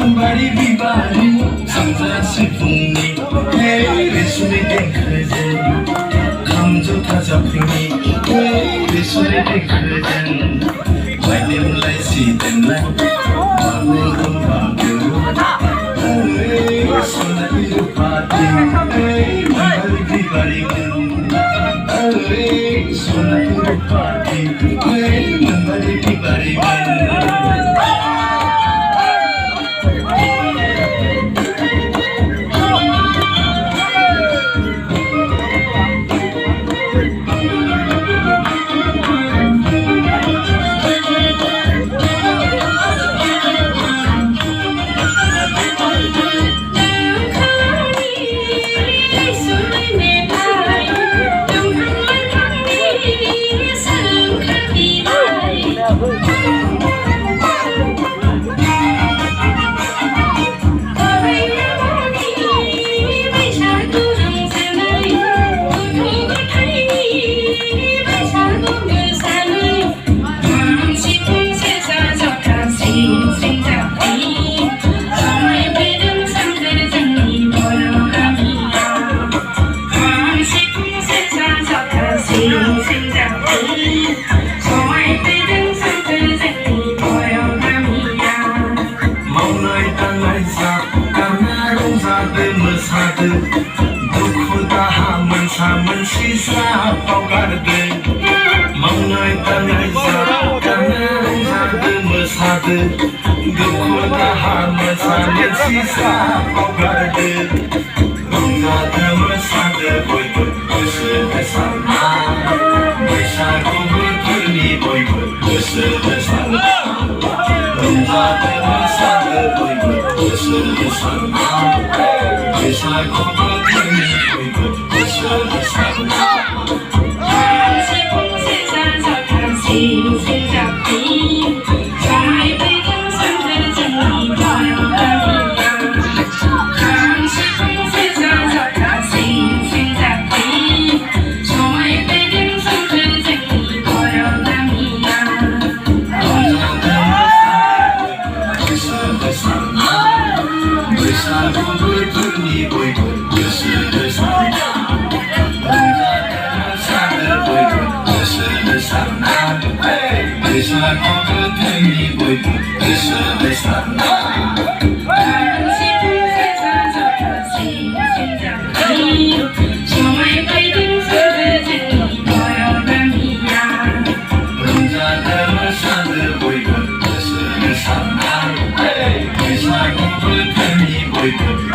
बारी बिबारी समजा सिफुंनि रेसुनि देंखोजों खाम जथा जाफिंनि रेसुनि देंखोजों बायदेमलाय सिदेमलाय बागुरुम बागुरुम सनानि रुफाथि बारी बिबारी सनानि रुफाथि बारी बिबारी दुखु दाहा मोनसा मोनसि बावगारदो मावनाय दांनाय जागारना रंजादो मोसादो दुखु दाहा मोनसा मोनसि बावगारदो रंजादो मोसादो बयबो गोसो होसारना बैसागु बोथोरनि बयबो गोसो होसारना रंजादो मोसादो बयबो गोसो होसारना बैसागु बोथोरनि बयबो गोसो होसारना बैसागु बोथोरनि बयबो गोसो होसारना रंजादो मोसादो बयबो गोसो होसारना बैसागु बोथोरनि बयबो गोसो होसारना रंजादो मोसादो बयबो गोसो होसारना बैसागु बोथोरनि बयबो